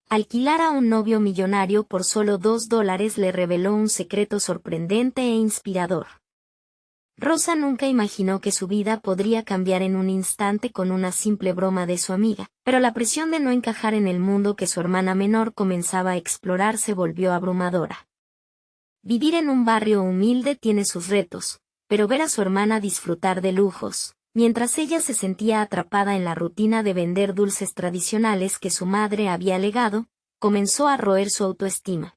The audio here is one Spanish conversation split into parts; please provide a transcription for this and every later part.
Alquilar a un novio millonario por solo $2 le reveló un secreto sorprendente e inspirador. Rosa nunca imaginó que su vida podría cambiar en un instante con una simple broma de su amiga, pero la presión de no encajar en el mundo que su hermana menor comenzaba a explorar se volvió abrumadora. Vivir en un barrio humilde tiene sus retos, pero ver a su hermana disfrutar de lujos, mientras ella se sentía atrapada en la rutina de vender dulces tradicionales que su madre había legado, comenzó a roer su autoestima.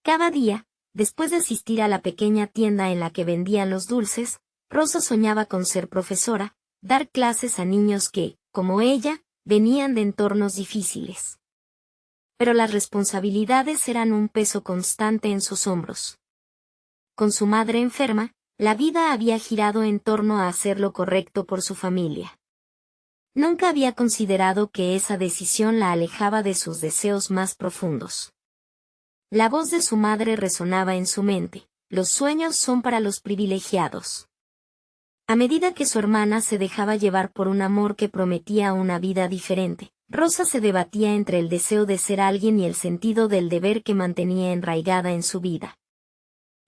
Cada día, después de asistir a la pequeña tienda en la que vendían los dulces, Rosa soñaba con ser profesora, dar clases a niños que, como ella, venían de entornos difíciles. Pero las responsabilidades eran un peso constante en sus hombros. Con su madre enferma, la vida había girado en torno a hacer lo correcto por su familia. Nunca había considerado que esa decisión la alejaba de sus deseos más profundos. La voz de su madre resonaba en su mente: los sueños son para los privilegiados. A medida que su hermana se dejaba llevar por un amor que prometía una vida diferente, Rosa se debatía entre el deseo de ser alguien y el sentido del deber que mantenía enraigada en su vida.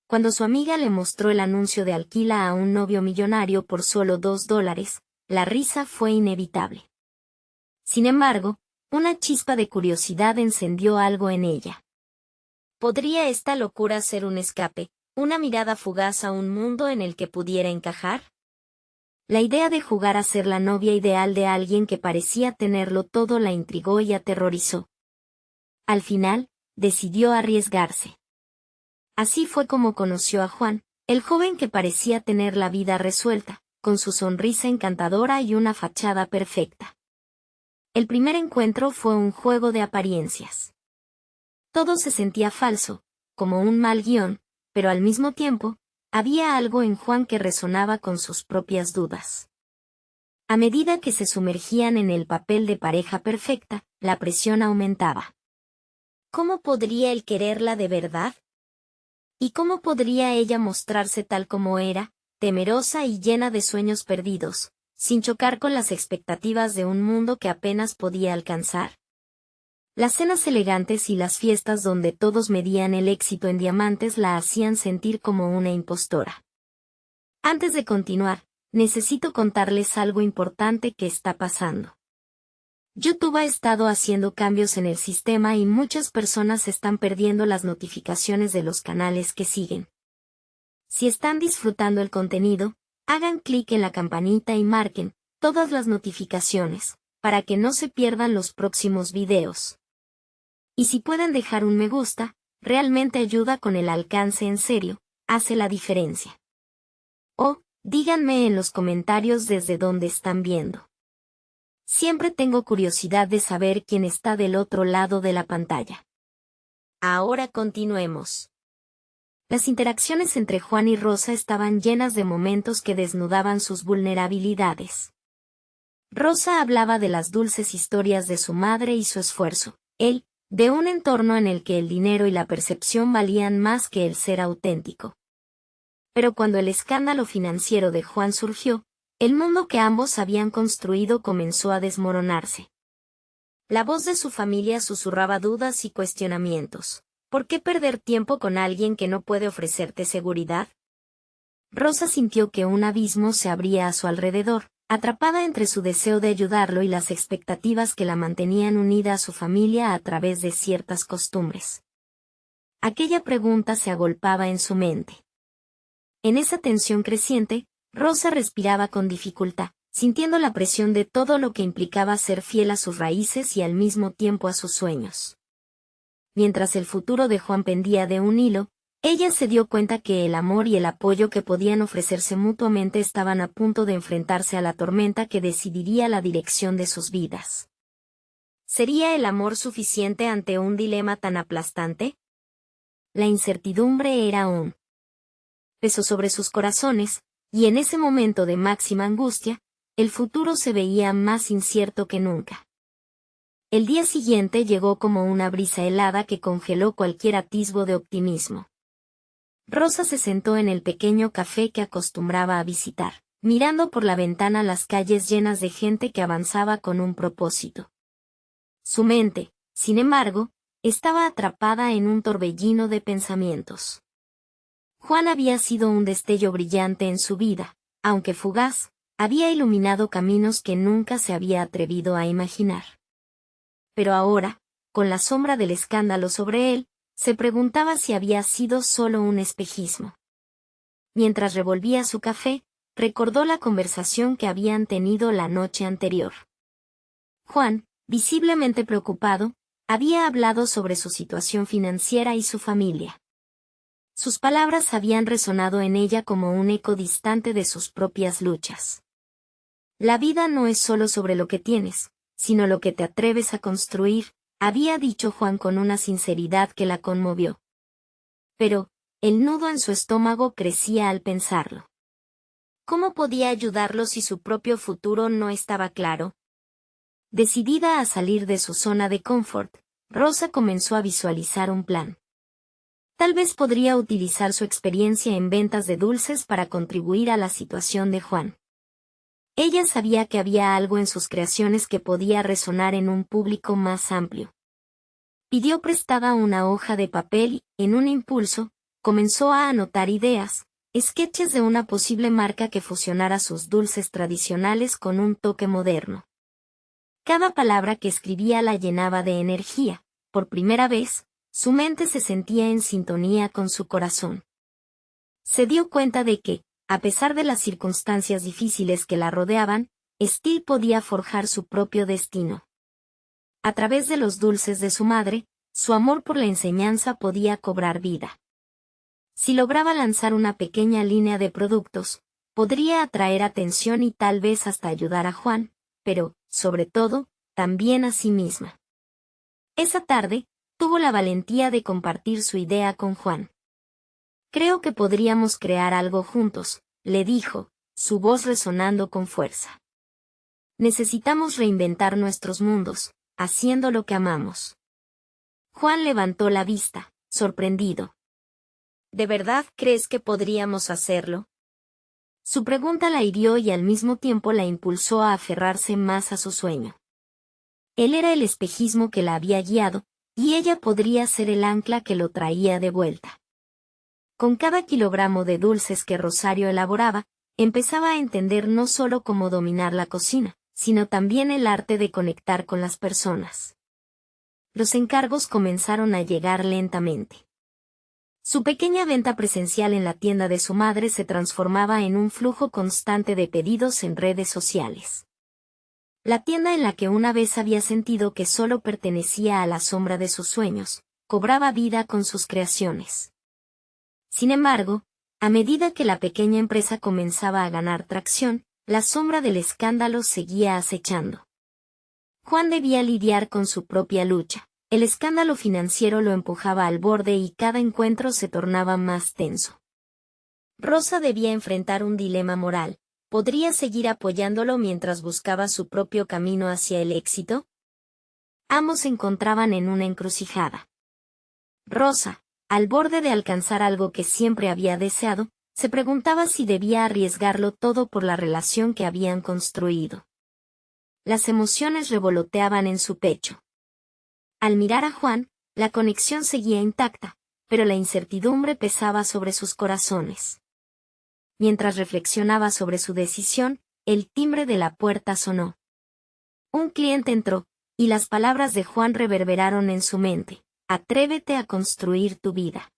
Cuando su amiga le mostró el anuncio de alquila a un novio millonario por solo $2, la risa fue inevitable. Sin embargo, una chispa de curiosidad encendió algo en ella. ¿Podría esta locura ser un escape, una mirada fugaz a un mundo en el que pudiera encajar? La idea de jugar a ser la novia ideal de alguien que parecía tenerlo todo la intrigó y aterrorizó. Al final, decidió arriesgarse. Así fue como conoció a Juan, el joven que parecía tener la vida resuelta, con su sonrisa encantadora y una fachada perfecta. El primer encuentro fue un juego de apariencias. Todo se sentía falso, como un mal guión, pero al mismo tiempo, había algo en Juan que resonaba con sus propias dudas. A medida que se sumergían en el papel de pareja perfecta, la presión aumentaba. ¿Cómo podría él quererla de verdad? ¿Y cómo podría ella mostrarse tal como era, temerosa y llena de sueños perdidos, sin chocar con las expectativas de un mundo que apenas podía alcanzar? Las cenas elegantes y las fiestas donde todos medían el éxito en diamantes la hacían sentir como una impostora. Antes de continuar, necesito contarles algo importante que está pasando. YouTube ha estado haciendo cambios en el sistema y muchas personas están perdiendo las notificaciones de los canales que siguen. Si están disfrutando el contenido, hagan clic en la campanita y marquen todas las notificaciones, para que no se pierdan los próximos videos. Y si pueden dejar un me gusta, realmente ayuda con el alcance en serio, hace la diferencia. O, díganme en los comentarios desde dónde están viendo. Siempre tengo curiosidad de saber quién está del otro lado de la pantalla. Ahora continuemos. Las interacciones entre Juan y Rosa estaban llenas de momentos que desnudaban sus vulnerabilidades. Rosa hablaba de las dulces historias de su madre y su esfuerzo, él, de un entorno en el que el dinero y la percepción valían más que el ser auténtico. Pero cuando el escándalo financiero de Juan surgió, el mundo que ambos habían construido comenzó a desmoronarse. La voz de su familia susurraba dudas y cuestionamientos. ¿Por qué perder tiempo con alguien que no puede ofrecerte seguridad? Rosa sintió que un abismo se abría a su alrededor, atrapada entre su deseo de ayudarlo y las expectativas que la mantenían unida a su familia a través de ciertas costumbres. Aquella pregunta se agolpaba en su mente. En esa tensión creciente, Rosa respiraba con dificultad, sintiendo la presión de todo lo que implicaba ser fiel a sus raíces y al mismo tiempo a sus sueños. Mientras el futuro de Juan pendía de un hilo, ella se dio cuenta que el amor y el apoyo que podían ofrecerse mutuamente estaban a punto de enfrentarse a la tormenta que decidiría la dirección de sus vidas. ¿Sería el amor suficiente ante un dilema tan aplastante? La incertidumbre era un peso sobre sus corazones, y en ese momento de máxima angustia, el futuro se veía más incierto que nunca. El día siguiente llegó como una brisa helada que congeló cualquier atisbo de optimismo. Rosa se sentó en el pequeño café que acostumbraba a visitar, mirando por la ventana las calles llenas de gente que avanzaba con un propósito. Su mente, Sin embargo, estaba atrapada en un torbellino de pensamientos. Juan había sido un destello brillante en su vida, aunque fugaz, había iluminado caminos que nunca se había atrevido a imaginar. Pero ahora, con la sombra del escándalo sobre él, se preguntaba si había sido solo un espejismo. Mientras revolvía su café, recordó la conversación que habían tenido la noche anterior. Juan, visiblemente preocupado, había hablado sobre su situación financiera y su familia. Sus palabras habían resonado en ella como un eco distante de sus propias luchas. La vida no es solo sobre lo que tienes, sino lo que te atreves a construir, había dicho Juan con una sinceridad que la conmovió. Pero, el nudo en su estómago crecía al pensarlo. ¿Cómo podía ayudarlo si su propio futuro no estaba claro? Decidida a salir de su zona de confort, Rosa comenzó a visualizar un plan. Tal vez podría utilizar su experiencia en ventas de dulces para contribuir a la situación de Juan. Ella sabía que había algo en sus creaciones que podía resonar en un público más amplio. Pidió prestada una hoja de papel y, en un impulso, comenzó a anotar ideas, sketches de una posible marca que fusionara sus dulces tradicionales con un toque moderno. Cada palabra que escribía la llenaba de energía. Por primera vez, su mente se sentía en sintonía con su corazón. Se dio cuenta de que, a pesar de las circunstancias difíciles que la rodeaban, Steele podía forjar su propio destino. A través de los dulces de su madre, su amor por la enseñanza podía cobrar vida. Si lograba lanzar una pequeña línea de productos, podría atraer atención y tal vez hasta ayudar a Juan, pero, sobre todo, también a sí misma. Esa tarde, tuvo la valentía de compartir su idea con Juan. Creo que podríamos crear algo juntos, le dijo, su voz resonando con fuerza. Necesitamos reinventar nuestros mundos, haciendo lo que amamos. Juan levantó la vista, sorprendido. ¿De verdad crees que podríamos hacerlo? Su pregunta la hirió y al mismo tiempo la impulsó a aferrarse más a su sueño. Él era el espejismo que la había guiado, y ella podría ser el ancla que lo traía de vuelta. Con cada kilogramo de dulces que Rosario elaboraba, empezaba a entender no solo cómo dominar la cocina, sino también el arte de conectar con las personas. Los encargos comenzaron a llegar lentamente. Su pequeña venta presencial en la tienda de su madre se transformaba en un flujo constante de pedidos en redes sociales. La tienda en la que una vez había sentido que solo pertenecía a la sombra de sus sueños, cobraba vida con sus creaciones. Sin embargo, a medida que la pequeña empresa comenzaba a ganar tracción, la sombra del escándalo seguía acechando. Juan debía lidiar con su propia lucha. El escándalo financiero lo empujaba al borde y cada encuentro se tornaba más tenso. Rosa debía enfrentar un dilema moral. ¿Podría seguir apoyándolo mientras buscaba su propio camino hacia el éxito? Ambos se encontraban en una encrucijada. Rosa, al borde de alcanzar algo que siempre había deseado, se preguntaba si debía arriesgarlo todo por la relación que habían construido. Las emociones revoloteaban en su pecho. Al mirar a Juan, la conexión seguía intacta, pero la incertidumbre pesaba sobre sus corazones. Mientras reflexionaba sobre su decisión, el timbre de la puerta sonó. Un cliente entró, y las palabras de Juan reverberaron en su mente. Atrévete a construir tu vida.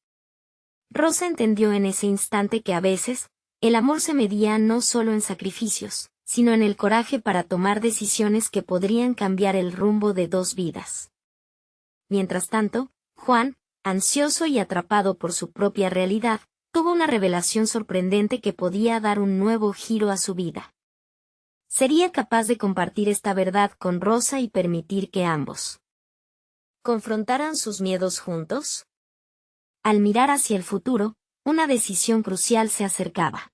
Rosa entendió en ese instante que a veces, el amor se medía no solo en sacrificios, sino en el coraje para tomar decisiones que podrían cambiar el rumbo de dos vidas. Mientras tanto, Juan, ansioso y atrapado por su propia realidad, tuvo una revelación sorprendente que podía dar un nuevo giro a su vida. Sería capaz de compartir esta verdad con Rosa y permitir que ambos confrontaran sus miedos juntos. Al mirar hacia el futuro, una decisión crucial se acercaba.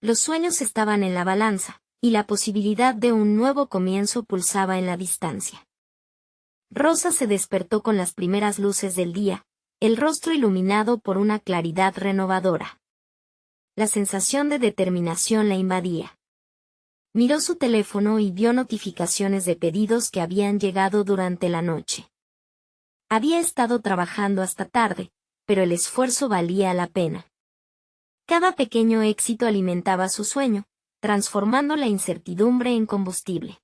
Los sueños estaban en la balanza, y la posibilidad de un nuevo comienzo pulsaba en la distancia. Rosa se despertó con las primeras luces del día, el rostro iluminado por una claridad renovadora. La sensación de determinación la invadía. Miró su teléfono y vio notificaciones de pedidos que habían llegado durante la noche. Había estado trabajando hasta tarde, pero el esfuerzo valía la pena. Cada pequeño éxito alimentaba su sueño, transformando la incertidumbre en combustible.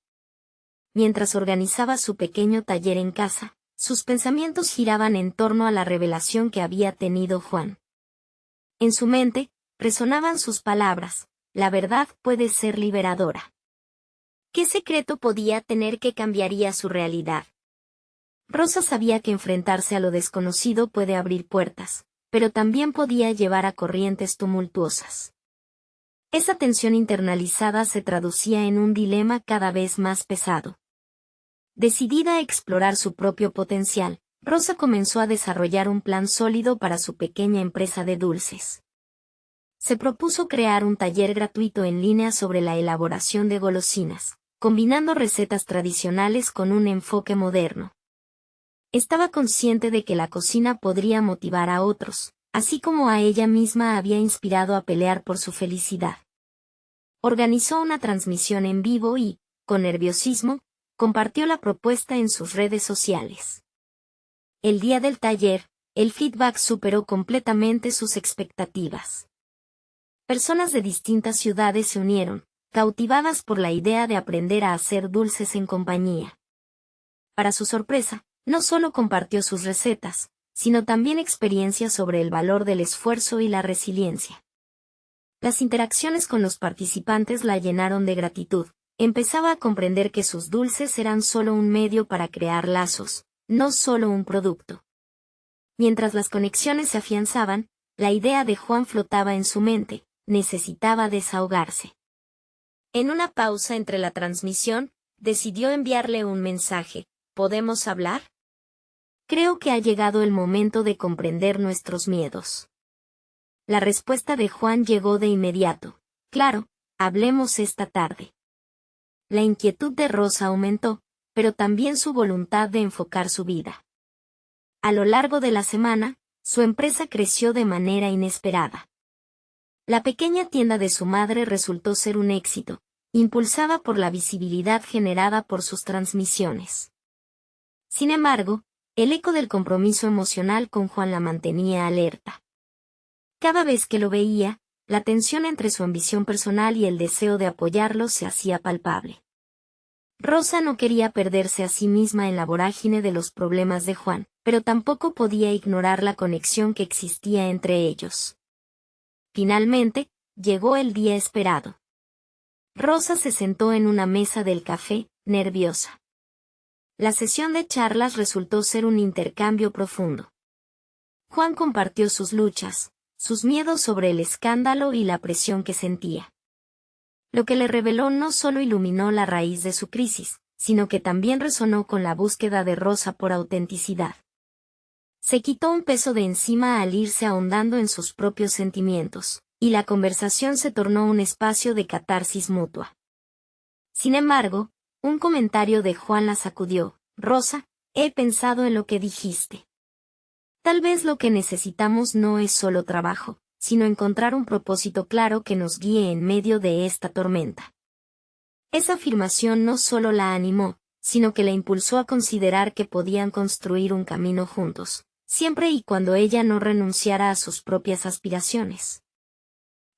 Mientras organizaba su pequeño taller en casa, sus pensamientos giraban en torno a la revelación que había tenido Juan. En su mente, resonaban sus palabras: la verdad puede ser liberadora. ¿Qué secreto podía tener que cambiaría su realidad? Rosa sabía que enfrentarse a lo desconocido puede abrir puertas, pero también podía llevar a corrientes tumultuosas. Esa tensión internalizada se traducía en un dilema cada vez más pesado. Decidida a explorar su propio potencial, Rosa comenzó a desarrollar un plan sólido para su pequeña empresa de dulces. Se propuso crear un taller gratuito en línea sobre la elaboración de golosinas, combinando recetas tradicionales con un enfoque moderno. Estaba consciente de que la cocina podría motivar a otros, así como a ella misma había inspirado a pelear por su felicidad. Organizó una transmisión en vivo y, con nerviosismo, compartió la propuesta en sus redes sociales. El día del taller, el feedback superó completamente sus expectativas. Personas de distintas ciudades se unieron, cautivadas por la idea de aprender a hacer dulces en compañía. Para su sorpresa, no solo compartió sus recetas, sino también experiencias sobre el valor del esfuerzo y la resiliencia. Las interacciones con los participantes la llenaron de gratitud. Empezaba a comprender que sus dulces eran solo un medio para crear lazos, no solo un producto. Mientras las conexiones se afianzaban, la idea de Juan flotaba en su mente: necesitaba desahogarse. En una pausa entre la transmisión, decidió enviarle un mensaje: ¿podemos hablar? Creo que ha llegado el momento de comprender nuestros miedos. La respuesta de Juan llegó de inmediato: claro, hablemos esta tarde. La inquietud de Rosa aumentó, pero también su voluntad de enfocar su vida. A lo largo de la semana, su empresa creció de manera inesperada. La pequeña tienda de su madre resultó ser un éxito, impulsada por la visibilidad generada por sus transmisiones. Sin embargo, el eco del compromiso emocional con Juan la mantenía alerta. Cada vez que lo veía, la tensión entre su ambición personal y el deseo de apoyarlo se hacía palpable. Rosa no quería perderse a sí misma en la vorágine de los problemas de Juan, pero tampoco podía ignorar la conexión que existía entre ellos. Finalmente, llegó el día esperado. Rosa se sentó en una mesa del café, nerviosa. La sesión de charlas resultó ser un intercambio profundo. Juan compartió sus luchas, sus miedos sobre el escándalo y la presión que sentía. Lo que le reveló no solo iluminó la raíz de su crisis, sino que también resonó con la búsqueda de Rosa por autenticidad. Se quitó un peso de encima al irse ahondando en sus propios sentimientos, y la conversación se tornó un espacio de catarsis mutua. Sin embargo, un comentario de Juan la sacudió: Rosa, he pensado en lo que dijiste. Tal vez lo que necesitamos no es solo trabajo, sino encontrar un propósito claro que nos guíe en medio de esta tormenta. Esa afirmación no solo la animó, sino que la impulsó a considerar que podían construir un camino juntos, siempre y cuando ella no renunciara a sus propias aspiraciones.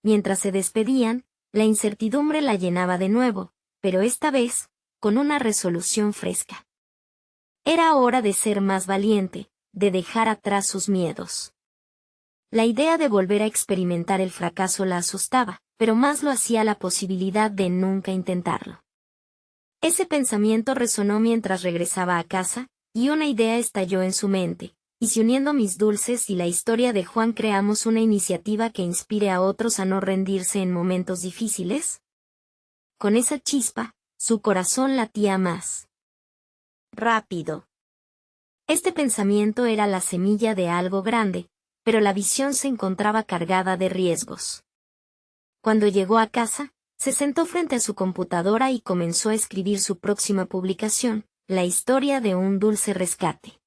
Mientras se despedían, la incertidumbre la llenaba de nuevo, pero esta vez, con una resolución fresca. Era hora de ser más valiente, de dejar atrás sus miedos. La idea de volver a experimentar el fracaso la asustaba, pero más lo hacía la posibilidad de nunca intentarlo. Ese pensamiento resonó mientras regresaba a casa, y una idea estalló en su mente: ¿y si uniendo mis dulces y la historia de Juan creamos una iniciativa que inspire a otros a no rendirse en momentos difíciles? Con esa chispa, su corazón latía más rápido. Este pensamiento era la semilla de algo grande, pero la visión se encontraba cargada de riesgos. Cuando llegó a casa, se sentó frente a su computadora y comenzó a escribir su próxima publicación: la historia de un dulce rescate.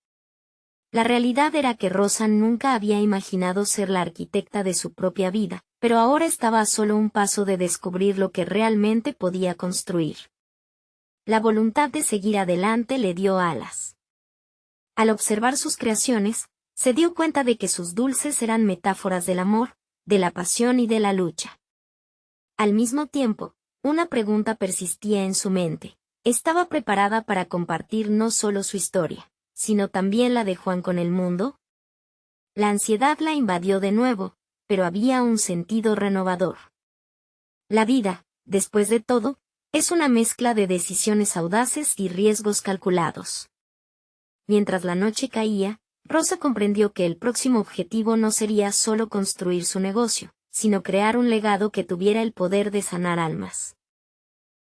La realidad era que Rosa nunca había imaginado ser la arquitecta de su propia vida, pero ahora estaba a solo un paso de descubrir lo que realmente podía construir. La voluntad de seguir adelante le dio alas. Al observar sus creaciones, se dio cuenta de que sus dulces eran metáforas del amor, de la pasión y de la lucha. Al mismo tiempo, una pregunta persistía en su mente. ¿Estaba preparada para compartir no solo su historia, sino también la de Juan con el mundo? La ansiedad la invadió de nuevo, pero había un sentido renovador. La vida, después de todo, es una mezcla de decisiones audaces y riesgos calculados. Mientras la noche caía, Rosa comprendió que el próximo objetivo no sería solo construir su negocio, sino crear un legado que tuviera el poder de sanar almas.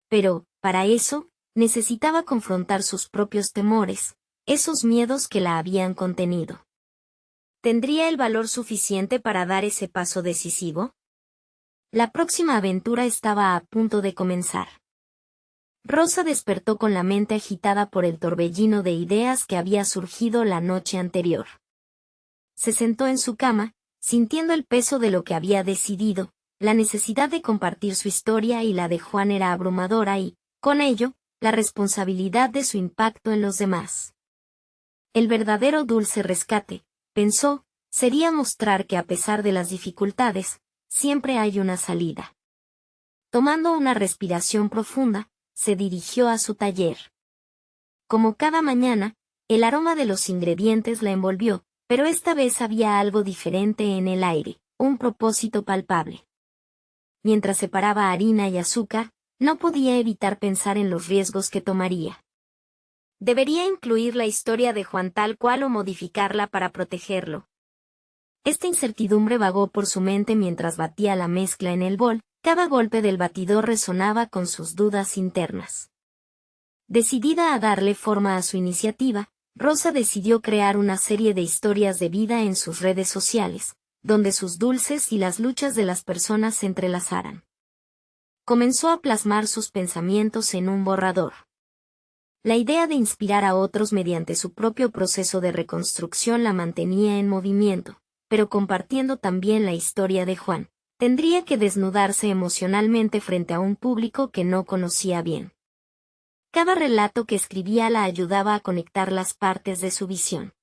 Pero, para eso, necesitaba confrontar sus propios temores, esos miedos que la habían contenido. ¿Tendría el valor suficiente para dar ese paso decisivo? La próxima aventura estaba a punto de comenzar. Rosa despertó con la mente agitada por el torbellino de ideas que había surgido la noche anterior. Se sentó en su cama, sintiendo el peso de lo que había decidido. La necesidad de compartir su historia y la de Juan era abrumadora y, con ello, la responsabilidad de su impacto en los demás. El verdadero dulce rescate, pensó, sería mostrar que a pesar de las dificultades, siempre hay una salida. Tomando una respiración profunda, se dirigió a su taller. Como cada mañana, el aroma de los ingredientes la envolvió, pero esta vez había algo diferente en el aire, un propósito palpable. Mientras separaba harina y azúcar, no podía evitar pensar en los riesgos que tomaría. ¿Debería incluir la historia de Juan tal cual o modificarla para protegerlo? Esta incertidumbre vagó por su mente mientras batía la mezcla en el bol. Cada golpe del batidor resonaba con sus dudas internas. Decidida a darle forma a su iniciativa, Rosa decidió crear una serie de historias de vida en sus redes sociales, donde sus dulces y las luchas de las personas se entrelazaran. Comenzó a plasmar sus pensamientos en un borrador. La idea de inspirar a otros mediante su propio proceso de reconstrucción la mantenía en movimiento, pero compartiendo también la historia de Juan. Tendría que desnudarse emocionalmente frente a un público que no conocía bien. Cada relato que escribía la ayudaba a conectar las partes de su visión.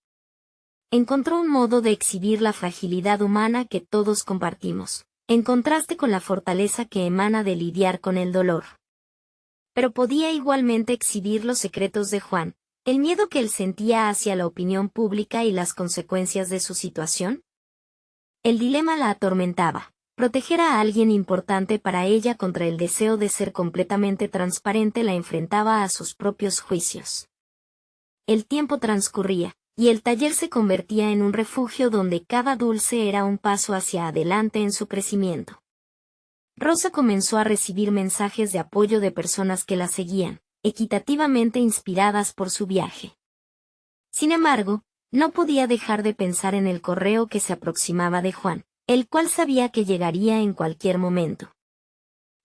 Encontró un modo de exhibir la fragilidad humana que todos compartimos, en contraste con la fortaleza que emana de lidiar con el dolor. Pero podía igualmente exhibir los secretos de Juan, el miedo que él sentía hacia la opinión pública y las consecuencias de su situación. El dilema la atormentaba. Proteger a alguien importante para ella contra el deseo de ser completamente transparente la enfrentaba a sus propios juicios. El tiempo transcurría, y el taller se convertía en un refugio donde cada dulce era un paso hacia adelante en su crecimiento. Rosa comenzó a recibir mensajes de apoyo de personas que la seguían, equitativamente inspiradas por su viaje. Sin embargo, no podía dejar de pensar en el correo que se aproximaba de Juan, el cual sabía que llegaría en cualquier momento.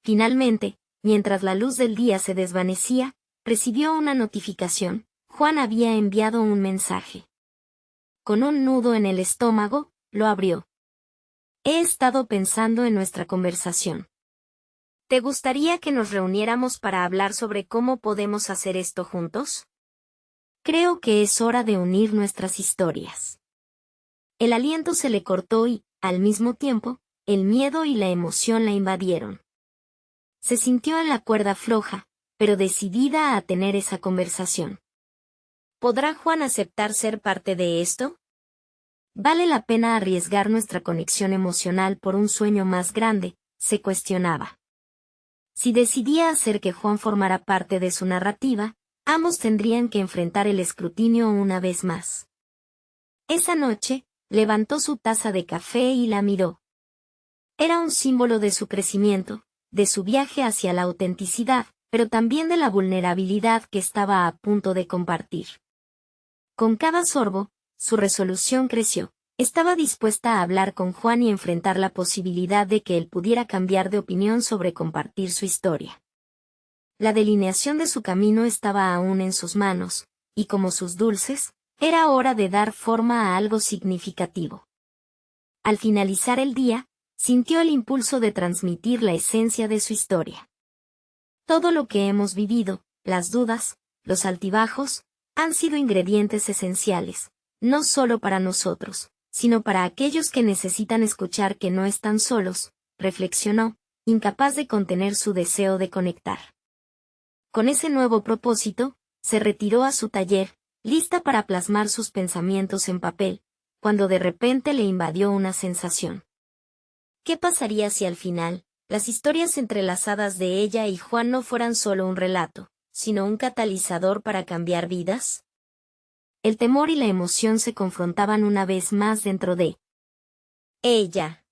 Finalmente, mientras la luz del día se desvanecía, recibió una notificación. Juan había enviado un mensaje. Con un nudo en el estómago, lo abrió. He estado pensando en nuestra conversación. ¿Te gustaría que nos reuniéramos para hablar sobre cómo podemos hacer esto juntos? Creo que es hora de unir nuestras historias. El aliento se le cortó y, al mismo tiempo, el miedo y la emoción la invadieron. Se sintió en la cuerda floja, pero decidida a tener esa conversación. ¿Podrá Juan aceptar ser parte de esto? ¿Vale la pena arriesgar nuestra conexión emocional por un sueño más grande?, se cuestionaba. Si decidía hacer que Juan formara parte de su narrativa, ambos tendrían que enfrentar el escrutinio una vez más. Esa noche, levantó su taza de café y la miró. Era un símbolo de su crecimiento, de su viaje hacia la autenticidad, pero también de la vulnerabilidad que estaba a punto de compartir. Con cada sorbo, su resolución creció. Estaba dispuesta a hablar con Juan y enfrentar la posibilidad de que él pudiera cambiar de opinión sobre compartir su historia. La delineación de su camino estaba aún en sus manos, y como sus dulces, era hora de dar forma a algo significativo. Al finalizar el día, sintió el impulso de transmitir la esencia de su historia. Todo lo que hemos vivido, las dudas, los altibajos, Han sido ingredientes esenciales, no solo para nosotros, sino para aquellos que necesitan escuchar que no están solos, reflexionó, incapaz de contener su deseo de conectar. Con ese nuevo propósito, se retiró a su taller, lista para plasmar sus pensamientos en papel, cuando de repente le invadió una sensación. ¿Qué pasaría si al final, las historias entrelazadas de ella y Juan no fueran solo un relato, sino un catalizador para cambiar vidas? El temor y la emoción se confrontaban una vez más dentro de ella.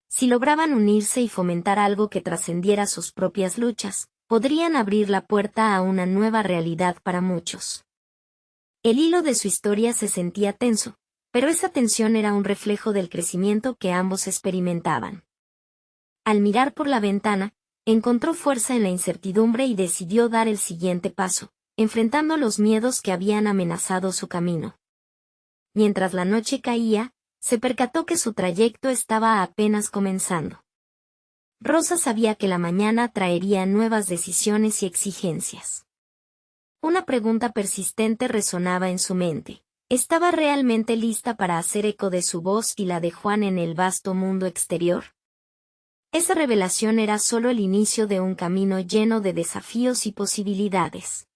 Si lograban unirse y fomentar algo que trascendiera sus propias luchas, podrían abrir la puerta a una nueva realidad para muchos. El hilo de su historia se sentía tenso, pero esa tensión era un reflejo del crecimiento que ambos experimentaban. Al mirar por la ventana, encontró fuerza en la incertidumbre y decidió dar el siguiente paso, enfrentando los miedos que habían amenazado su camino. Mientras la noche caía, se percató que su trayecto estaba apenas comenzando. Rosa sabía que la mañana traería nuevas decisiones y exigencias. Una pregunta persistente resonaba en su mente. ¿Estaba realmente lista para hacer eco de su voz y la de Juan en el vasto mundo exterior? Esa revelación era solo el inicio de un camino lleno de desafíos y posibilidades.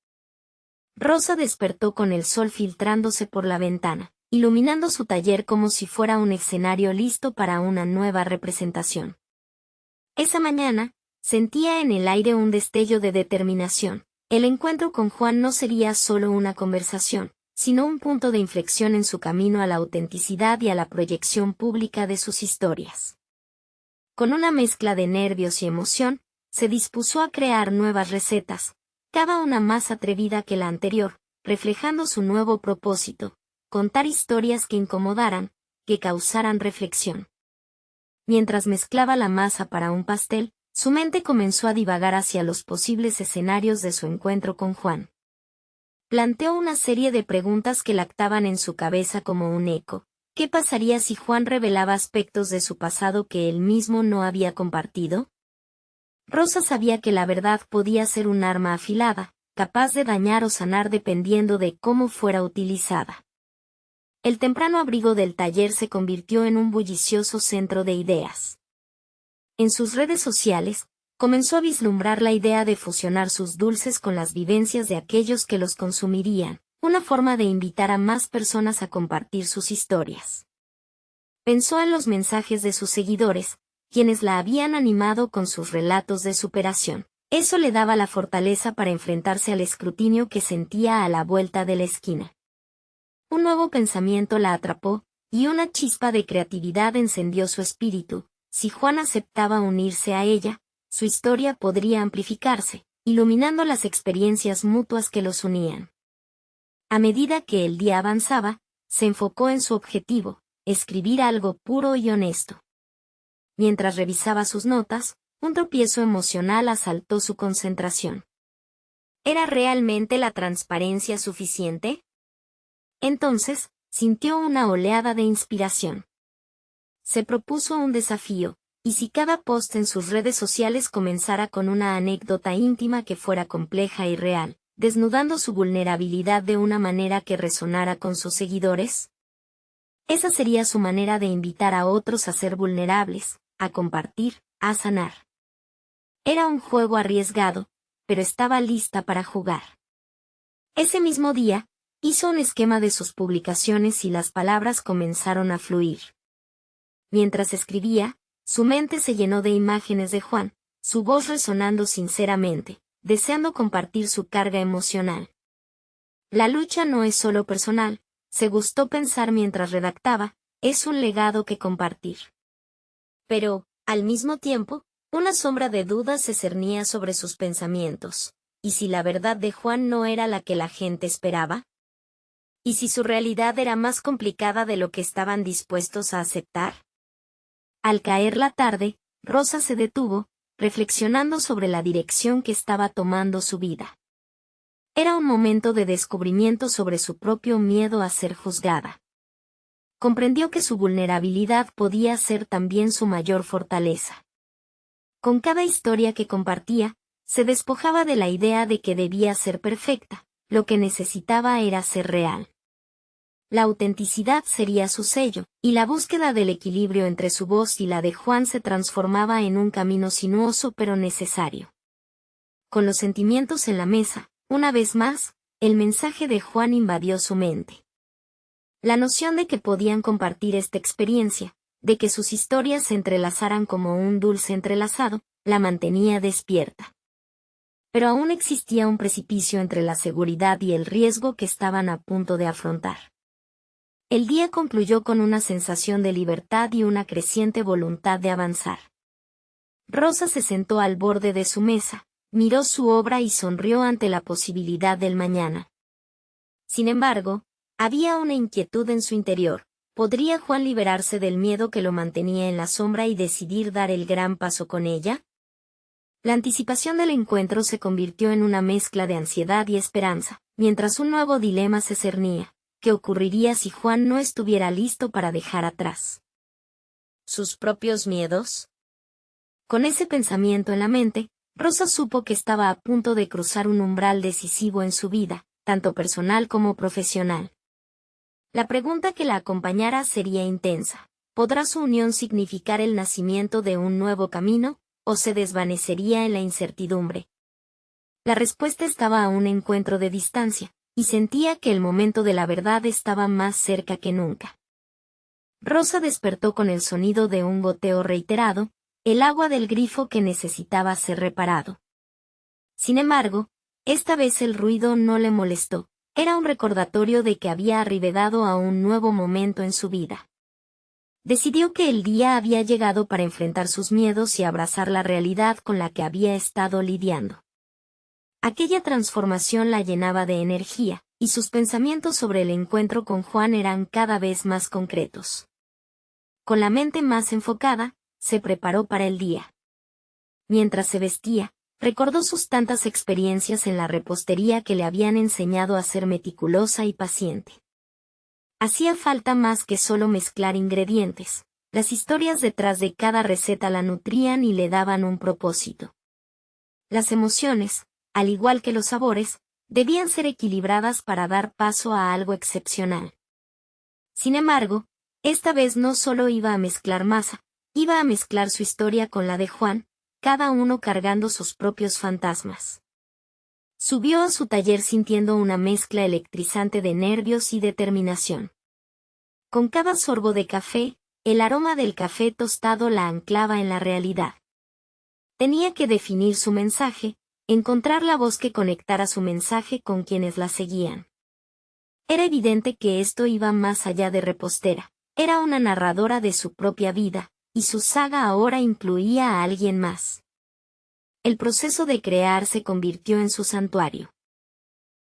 Rosa despertó con el sol filtrándose por la ventana, iluminando su taller como si fuera un escenario listo para una nueva representación. Esa mañana, sentía en el aire un destello de determinación. El encuentro con Juan no sería solo una conversación, sino un punto de inflexión en su camino a la autenticidad y a la proyección pública de sus historias. Con una mezcla de nervios y emoción, se dispuso a crear nuevas recetas, cada una más atrevida que la anterior, reflejando su nuevo propósito: contar historias que incomodaran, que causaran reflexión. Mientras mezclaba la masa para un pastel, su mente comenzó a divagar hacia los posibles escenarios de su encuentro con Juan. Planteó una serie de preguntas que lactaban en su cabeza como un eco. ¿Qué pasaría si Juan revelaba aspectos de su pasado que él mismo no había compartido? Rosa sabía que la verdad podía ser un arma afilada, capaz de dañar o sanar dependiendo de cómo fuera utilizada. El temprano abrigo del taller se convirtió en un bullicioso centro de ideas. En sus redes sociales, comenzó a vislumbrar la idea de fusionar sus dulces con las vivencias de aquellos que los consumirían, una forma de invitar a más personas a compartir sus historias. Pensó en los mensajes de sus seguidores, quienes la habían animado con sus relatos de superación. Eso le daba la fortaleza para enfrentarse al escrutinio que sentía a la vuelta de la esquina. Un nuevo pensamiento la atrapó, y una chispa de creatividad encendió su espíritu. Si Juan aceptaba unirse a ella, su historia podría amplificarse, iluminando las experiencias mutuas que los unían. A medida que el día avanzaba, se enfocó en su objetivo: escribir algo puro y honesto. Mientras revisaba sus notas, un tropiezo emocional asaltó su concentración. ¿Era realmente la transparencia suficiente? Entonces, sintió una oleada de inspiración. Se propuso un desafío: ¿y si cada post en sus redes sociales comenzara con una anécdota íntima que fuera compleja y real, desnudando su vulnerabilidad de una manera que resonara con sus seguidores? Esa sería su manera de invitar a otros a ser vulnerables, a compartir, a sanar. Era un juego arriesgado, pero estaba lista para jugar. Ese mismo día, hizo un esquema de sus publicaciones y las palabras comenzaron a fluir. Mientras escribía, su mente se llenó de imágenes de Juan, su voz resonando sinceramente, deseando compartir su carga emocional. La lucha no es solo personal, se gustó pensar mientras redactaba, es un legado que compartir. Pero, al mismo tiempo, una sombra de duda se cernía sobre sus pensamientos. ¿Y si la verdad de Juan no era la que la gente esperaba? ¿Y si su realidad era más complicada de lo que estaban dispuestos a aceptar? Al caer la tarde, Rosa se detuvo, reflexionando sobre la dirección que estaba tomando su vida. Era un momento de descubrimiento sobre su propio miedo a ser juzgada. Comprendió que su vulnerabilidad podía ser también su mayor fortaleza. Con cada historia que compartía, se despojaba de la idea de que debía ser perfecta, lo que necesitaba era ser real. La autenticidad sería su sello, y la búsqueda del equilibrio entre su voz y la de Juan se transformaba en un camino sinuoso pero necesario. Con los sentimientos en la mesa, una vez más, el mensaje de Juan invadió su mente. La noción de que podían compartir esta experiencia, de que sus historias se entrelazaran como un dulce entrelazado, la mantenía despierta. Pero aún existía un precipicio entre la seguridad y el riesgo que estaban a punto de afrontar. El día concluyó con una sensación de libertad y una creciente voluntad de avanzar. Rosa se sentó al borde de su mesa, miró su obra y sonrió ante la posibilidad del mañana. Sin embargo, había una inquietud en su interior. ¿Podría Juan liberarse del miedo que lo mantenía en la sombra y decidir dar el gran paso con ella? La anticipación del encuentro se convirtió en una mezcla de ansiedad y esperanza, mientras un nuevo dilema se cernía. ¿Qué ocurriría si Juan no estuviera listo para dejar atrás sus propios miedos? Con ese pensamiento en la mente, Rosa supo que estaba a punto de cruzar un umbral decisivo en su vida, tanto personal como profesional. La pregunta que la acompañara sería intensa. ¿Podrá su unión significar el nacimiento de un nuevo camino, o se desvanecería en la incertidumbre? La respuesta estaba a un encuentro de distancia, y sentía que el momento de la verdad estaba más cerca que nunca. Rosa despertó con el sonido de un goteo reiterado, el agua del grifo que necesitaba ser reparado. Sin embargo, esta vez el ruido no le molestó, era un recordatorio de que había arribado a un nuevo momento en su vida. Decidió que el día había llegado para enfrentar sus miedos y abrazar la realidad con la que había estado lidiando. Aquella transformación la llenaba de energía, y sus pensamientos sobre el encuentro con Juan eran cada vez más concretos. Con la mente más enfocada, se preparó para el día. Mientras se vestía, recordó sus tantas experiencias en la repostería que le habían enseñado a ser meticulosa y paciente. Hacía falta más que solo mezclar ingredientes. Las historias detrás de cada receta la nutrían y le daban un propósito. Las emociones, al igual que los sabores, debían ser equilibradas para dar paso a algo excepcional. Sin embargo, esta vez no solo iba a mezclar masa, iba a mezclar su historia con la de Juan, cada uno cargando sus propios fantasmas. Subió a su taller sintiendo una mezcla electrizante de nervios y determinación. Con cada sorbo de café, el aroma del café tostado la anclaba en la realidad. Tenía que definir su mensaje, encontrar la voz que conectara su mensaje con quienes la seguían. Era evidente que esto iba más allá de repostera, era una narradora de su propia vida, y su saga ahora incluía a alguien más. El proceso de crear se convirtió en su santuario.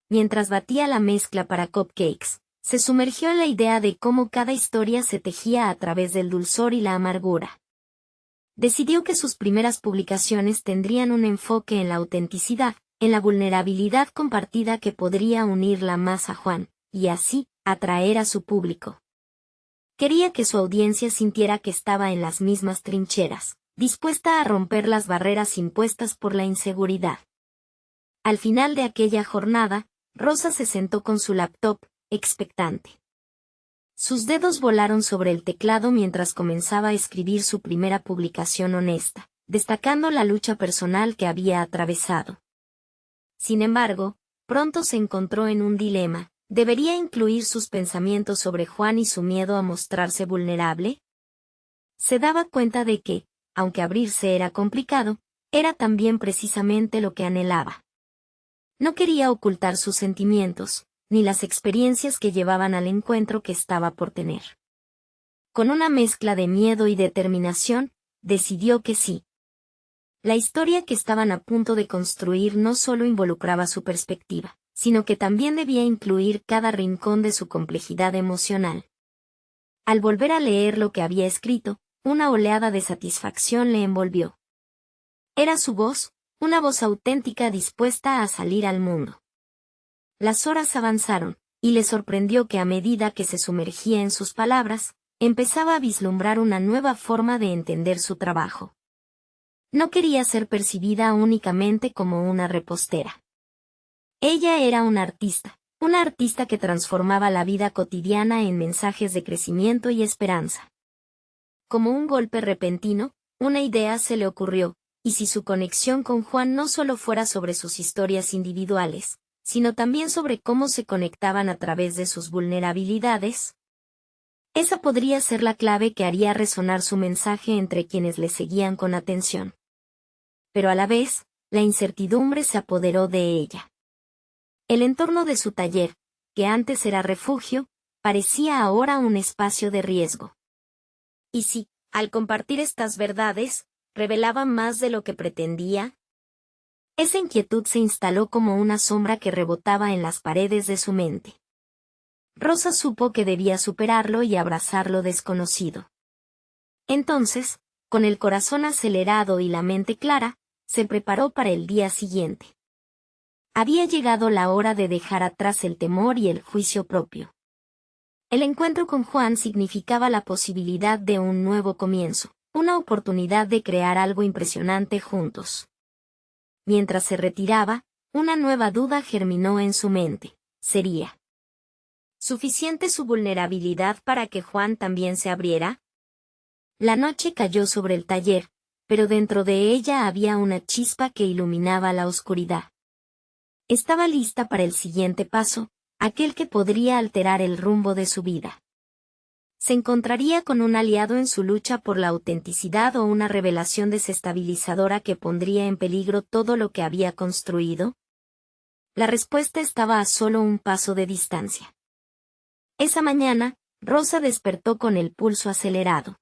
Mientras batía la mezcla para cupcakes, se sumergió en la idea de cómo cada historia se tejía a través del dulzor y la amargura. Decidió que sus primeras publicaciones tendrían un enfoque en la autenticidad, en la vulnerabilidad compartida que podría unirla más a Juan, y así, atraer a su público. Quería que su audiencia sintiera que estaba en las mismas trincheras, dispuesta a romper las barreras impuestas por la inseguridad. Al final de aquella jornada, Rosa se sentó con su laptop, expectante. Sus dedos volaron sobre el teclado mientras comenzaba a escribir su primera publicación honesta, destacando la lucha personal que había atravesado. Sin embargo, pronto se encontró en un dilema. ¿Debería incluir sus pensamientos sobre Juan y su miedo a mostrarse vulnerable? Se daba cuenta de que, aunque abrirse era complicado, era también precisamente lo que anhelaba. No quería ocultar sus sentimientos, ni las experiencias que llevaban al encuentro que estaba por tener. Con una mezcla de miedo y determinación, decidió que sí. La historia que estaban a punto de construir no solo involucraba su perspectiva, sino que también debía incluir cada rincón de su complejidad emocional. Al volver a leer lo que había escrito, una oleada de satisfacción le envolvió. Era su voz, una voz auténtica dispuesta a salir al mundo. Las horas avanzaron, y le sorprendió que a medida que se sumergía en sus palabras, empezaba a vislumbrar una nueva forma de entender su trabajo. No quería ser percibida únicamente como una repostera. Ella era una artista que transformaba la vida cotidiana en mensajes de crecimiento y esperanza. Como un golpe repentino, una idea se le ocurrió, y si su conexión con Juan no solo fuera sobre sus historias individuales, sino también sobre cómo se conectaban a través de sus vulnerabilidades, esa podría ser la clave que haría resonar su mensaje entre quienes le seguían con atención. Pero a la vez, la incertidumbre se apoderó de ella. El entorno de su taller, que antes era refugio, parecía ahora un espacio de riesgo. ¿Y si, al compartir estas verdades, revelaba más de lo que pretendía? Esa inquietud se instaló como una sombra que rebotaba en las paredes de su mente. Rosa supo que debía superarlo y abrazar lo desconocido. Entonces, con el corazón acelerado y la mente clara, se preparó para el día siguiente. Había llegado la hora de dejar atrás el temor y el juicio propio. El encuentro con Juan significaba la posibilidad de un nuevo comienzo, una oportunidad de crear algo impresionante juntos. Mientras se retiraba, una nueva duda germinó en su mente. ¿Sería suficiente su vulnerabilidad para que Juan también se abriera? La noche cayó sobre el taller, pero dentro de ella había una chispa que iluminaba la oscuridad. Estaba lista para el siguiente paso, aquel que podría alterar el rumbo de su vida. ¿Se encontraría con un aliado en su lucha por la autenticidad o una revelación desestabilizadora que pondría en peligro todo lo que había construido? La respuesta estaba a solo un paso de distancia. Esa mañana, Rosa despertó con el pulso acelerado.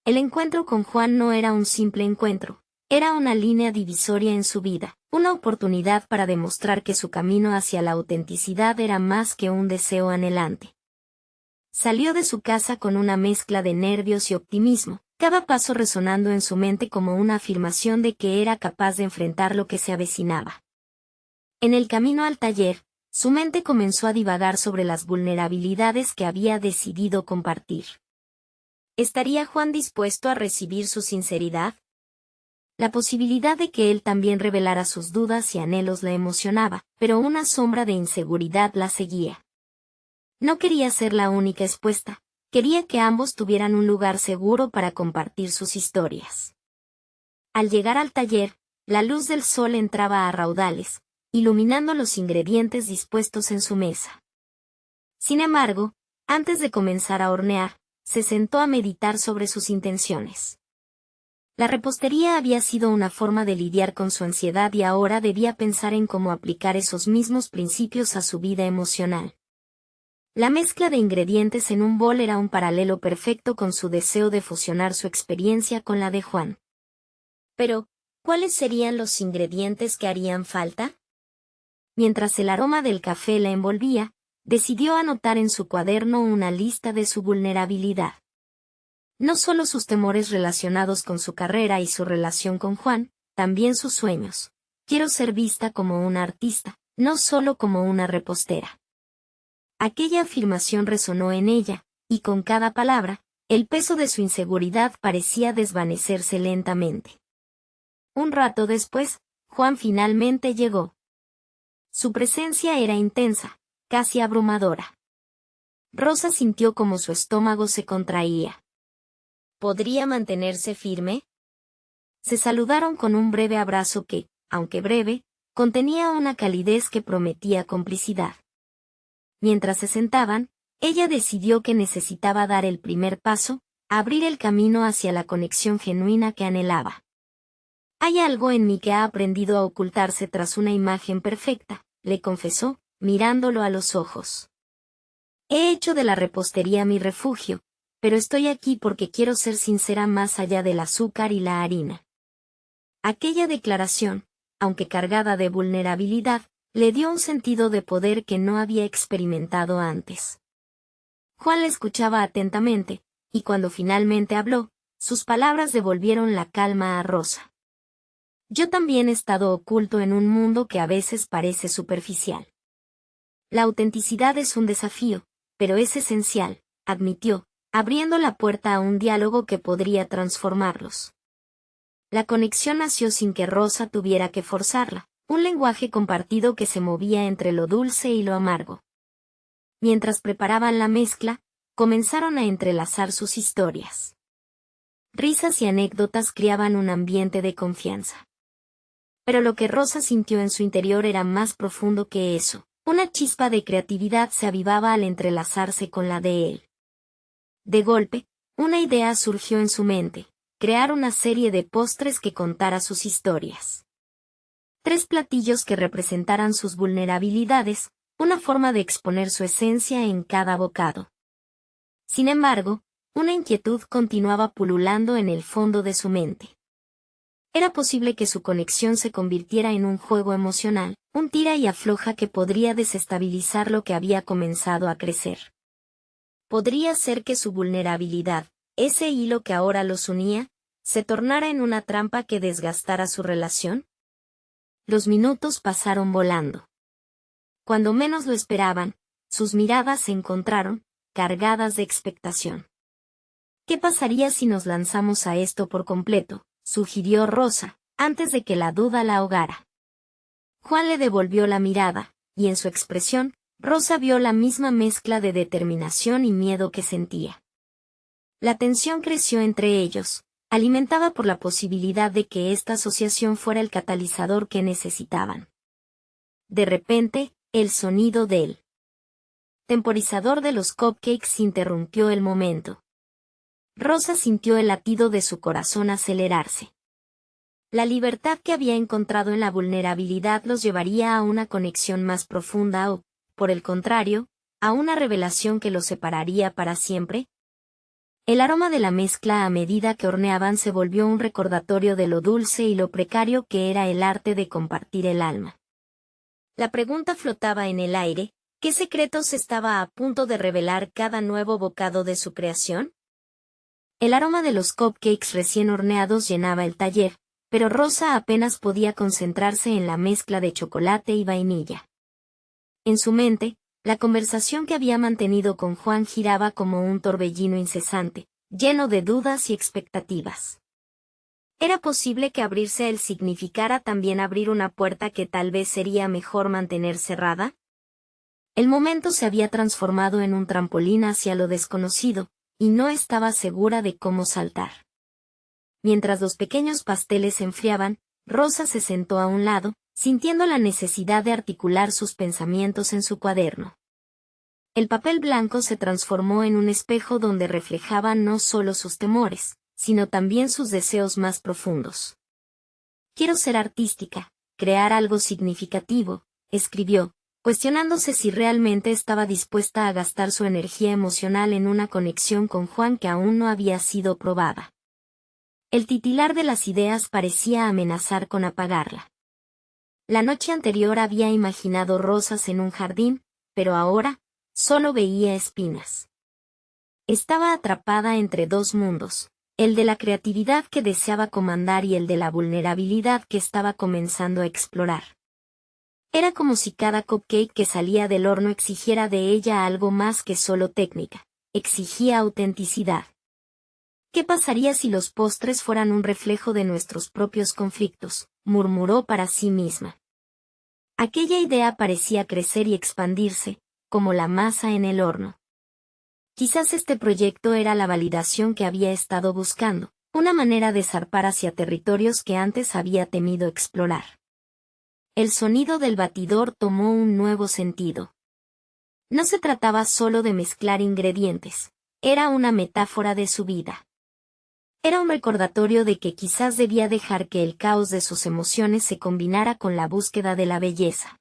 El encuentro con Juan no era un simple encuentro, era una línea divisoria en su vida, una oportunidad para demostrar que su camino hacia la autenticidad era más que un deseo anhelante. Salió de su casa con una mezcla de nervios y optimismo, cada paso resonando en su mente como una afirmación de que era capaz de enfrentar lo que se avecinaba. En el camino al taller, su mente comenzó a divagar sobre las vulnerabilidades que había decidido compartir. ¿Estaría Juan dispuesto a recibir su sinceridad? La posibilidad de que él también revelara sus dudas y anhelos la emocionaba, pero una sombra de inseguridad la seguía. No quería ser la única expuesta, quería que ambos tuvieran un lugar seguro para compartir sus historias. Al llegar al taller, la luz del sol entraba a raudales, iluminando los ingredientes dispuestos en su mesa. Sin embargo, antes de comenzar a hornear, se sentó a meditar sobre sus intenciones. La repostería había sido una forma de lidiar con su ansiedad y ahora debía pensar en cómo aplicar esos mismos principios a su vida emocional. La mezcla de ingredientes en un bol era un paralelo perfecto con su deseo de fusionar su experiencia con la de Juan. Pero, ¿cuáles serían los ingredientes que harían falta? Mientras el aroma del café la envolvía, decidió anotar en su cuaderno una lista de su vulnerabilidad. No solo sus temores relacionados con su carrera y su relación con Juan, también sus sueños. Quiero ser vista como una artista, no solo como una repostera. Aquella afirmación resonó en ella, y con cada palabra, el peso de su inseguridad parecía desvanecerse lentamente. Un rato después, Juan finalmente llegó. Su presencia era intensa, casi abrumadora. Rosa sintió como su estómago se contraía. ¿Podría mantenerse firme? Se saludaron con un breve abrazo que, aunque breve, contenía una calidez que prometía complicidad. Mientras se sentaban, ella decidió que necesitaba dar el primer paso, abrir el camino hacia la conexión genuina que anhelaba. Hay algo en mí que ha aprendido a ocultarse tras una imagen perfecta, le confesó, mirándolo a los ojos. He hecho de la repostería mi refugio, pero estoy aquí porque quiero ser sincera más allá del azúcar y la harina. Aquella declaración, aunque cargada de vulnerabilidad, le dio un sentido de poder que no había experimentado antes. Juan la escuchaba atentamente, y cuando finalmente habló, sus palabras devolvieron la calma a Rosa. Yo también he estado oculto en un mundo que a veces parece superficial. La autenticidad es un desafío, pero es esencial, admitió, abriendo la puerta a un diálogo que podría transformarlos. La conexión nació sin que Rosa tuviera que forzarla, un lenguaje compartido que se movía entre lo dulce y lo amargo. Mientras preparaban la mezcla, comenzaron a entrelazar sus historias. Risas y anécdotas creaban un ambiente de confianza. Pero lo que Rosa sintió en su interior era más profundo que eso. Una chispa de creatividad se avivaba al entrelazarse con la de él. De golpe, una idea surgió en su mente: crear una serie de postres que contara sus historias. 3 platillos que representaran sus vulnerabilidades, una forma de exponer su esencia en cada bocado. Sin embargo, una inquietud continuaba pululando en el fondo de su mente. Era posible que su conexión se convirtiera en un juego emocional, un tira y afloja que podría desestabilizar lo que había comenzado a crecer. Podría ser que su vulnerabilidad, ese hilo que ahora los unía, se tornara en una trampa que desgastara su relación. Los minutos pasaron volando. Cuando menos lo esperaban, sus miradas se encontraron, cargadas de expectación. ¿Qué pasaría si nos lanzamos a esto por completo?, sugirió Rosa, antes de que la duda la ahogara. Juan le devolvió la mirada, y en su expresión, Rosa vio la misma mezcla de determinación y miedo que sentía. La tensión creció entre ellos, alimentada por la posibilidad de que esta asociación fuera el catalizador que necesitaban. De repente, el sonido del temporizador de los cupcakes interrumpió el momento. Rosa sintió el latido de su corazón acelerarse. La libertad que había encontrado en la vulnerabilidad los llevaría a una conexión más profunda o, por el contrario, a una revelación que los separaría para siempre. El aroma de la mezcla a medida que horneaban se volvió un recordatorio de lo dulce y lo precario que era el arte de compartir el alma. La pregunta flotaba en el aire: ¿qué secretos estaba a punto de revelar cada nuevo bocado de su creación? El aroma de los cupcakes recién horneados llenaba el taller, pero Rosa apenas podía concentrarse en la mezcla de chocolate y vainilla. En su mente, la conversación que había mantenido con Juan giraba como un torbellino incesante, lleno de dudas y expectativas. ¿Era posible que abrirse a él significara también abrir una puerta que tal vez sería mejor mantener cerrada? El momento se había transformado en un trampolín hacia lo desconocido, y no estaba segura de cómo saltar. Mientras los pequeños pasteles se enfriaban, Rosa se sentó a un lado, sintiendo la necesidad de articular sus pensamientos en su cuaderno. El papel blanco se transformó en un espejo donde reflejaba no solo sus temores, sino también sus deseos más profundos. «Quiero ser artística, crear algo significativo», escribió, cuestionándose si realmente estaba dispuesta a gastar su energía emocional en una conexión con Juan que aún no había sido probada. El titilar de las ideas parecía amenazar con apagarla. La noche anterior había imaginado rosas en un jardín, pero ahora, solo veía espinas. Estaba atrapada entre 2 mundos, el de la creatividad que deseaba comandar y el de la vulnerabilidad que estaba comenzando a explorar. Era como si cada cupcake que salía del horno exigiera de ella algo más que solo técnica, exigía autenticidad. ¿Qué pasaría si los postres fueran un reflejo de nuestros propios conflictos?, murmuró para sí misma. Aquella idea parecía crecer y expandirse, como la masa en el horno. Quizás este proyecto era la validación que había estado buscando, una manera de zarpar hacia territorios que antes había temido explorar. El sonido del batidor tomó un nuevo sentido. No se trataba solo de mezclar ingredientes, era una metáfora de su vida. Era un recordatorio de que quizás debía dejar que el caos de sus emociones se combinara con la búsqueda de la belleza.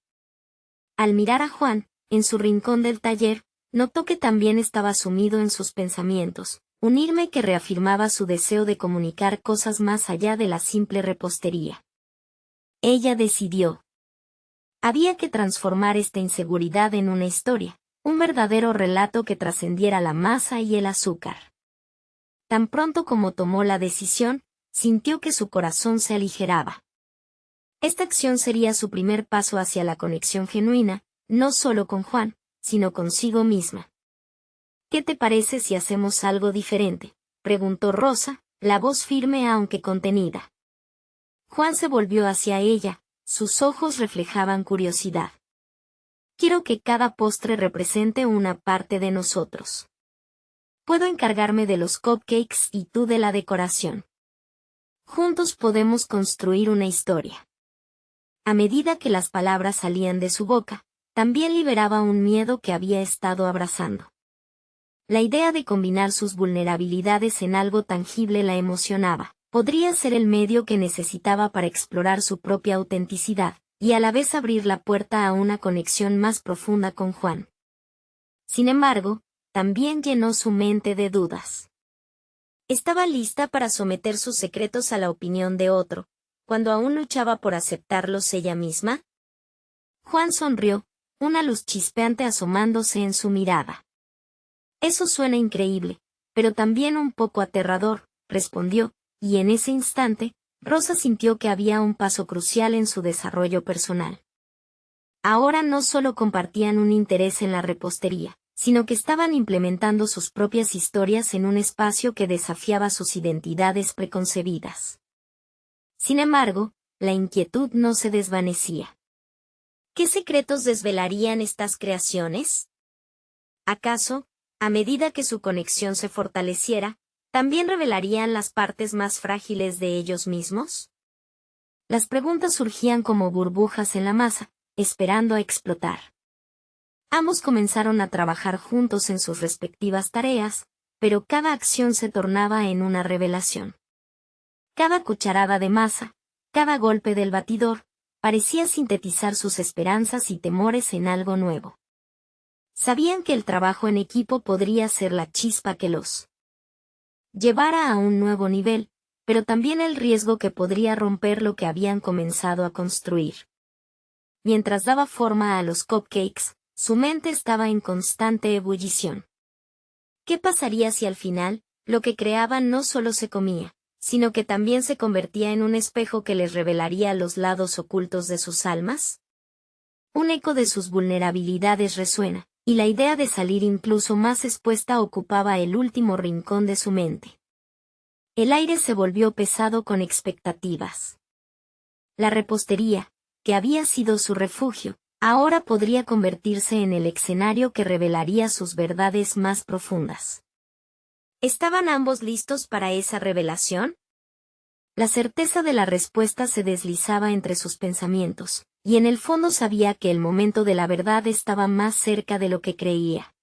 Al mirar a Juan, en su rincón del taller, notó que también estaba sumido en sus pensamientos, un irme que reafirmaba su deseo de comunicar cosas más allá de la simple repostería. Ella decidió. Había que transformar esta inseguridad en una historia, un verdadero relato que trascendiera la masa y el azúcar. Tan pronto como tomó la decisión, sintió que su corazón se aligeraba. Esta acción sería su primer paso hacia la conexión genuina, no solo con Juan, sino consigo misma. «¿Qué te parece si hacemos algo diferente?», preguntó Rosa, la voz firme aunque contenida. Juan se volvió hacia ella, Sus ojos reflejaban curiosidad. Quiero que cada postre represente una parte de nosotros. Puedo encargarme de los cupcakes y tú de la decoración. Juntos podemos construir una historia. A medida que las palabras salían de su boca, también liberaba un miedo que había estado abrazando. La idea de combinar sus vulnerabilidades en algo tangible la emocionaba. Podría ser el medio que necesitaba para explorar su propia autenticidad, y a la vez abrir la puerta a una conexión más profunda con Juan. Sin embargo, también llenó su mente de dudas. Estaba lista para someter sus secretos a la opinión de otro, cuando aún luchaba por aceptarlos ella misma. Juan sonrió, una luz chispeante asomándose en su mirada. Eso suena increíble, pero también un poco aterrador, respondió, y en ese instante, Rosa sintió que había un paso crucial en su desarrollo personal. Ahora no solo compartían un interés en la repostería, sino que estaban implementando sus propias historias en un espacio que desafiaba sus identidades preconcebidas. Sin embargo, la inquietud no se desvanecía. ¿Qué secretos desvelarían estas creaciones? ¿Acaso, a medida que su conexión se fortaleciera, también revelarían las partes más frágiles de ellos mismos? Las preguntas surgían como burbujas en la masa, esperando a explotar. Ambos comenzaron a trabajar juntos en sus respectivas tareas, pero cada acción se tornaba en una revelación. Cada cucharada de masa, cada golpe del batidor, parecía sintetizar sus esperanzas y temores en algo nuevo. Sabían que el trabajo en equipo podría ser la chispa que los llevara a un nuevo nivel, pero también el riesgo que podría romper lo que habían comenzado a construir. Mientras daba forma a los cupcakes, su mente estaba en constante ebullición. ¿Qué pasaría si al final, lo que creaban no solo se comía, sino que también se convertía en un espejo que les revelaría los lados ocultos de sus almas? Un eco de sus vulnerabilidades resuena, y la idea de salir incluso más expuesta ocupaba el último rincón de su mente. El aire se volvió pesado con expectativas. La repostería, que había sido su refugio, ahora podría convertirse en el escenario que revelaría sus verdades más profundas. ¿Estaban ambos listos para esa revelación? La certeza de la respuesta se deslizaba entre sus pensamientos, y en el fondo sabía que el momento de la verdad estaba más cerca de lo que creía.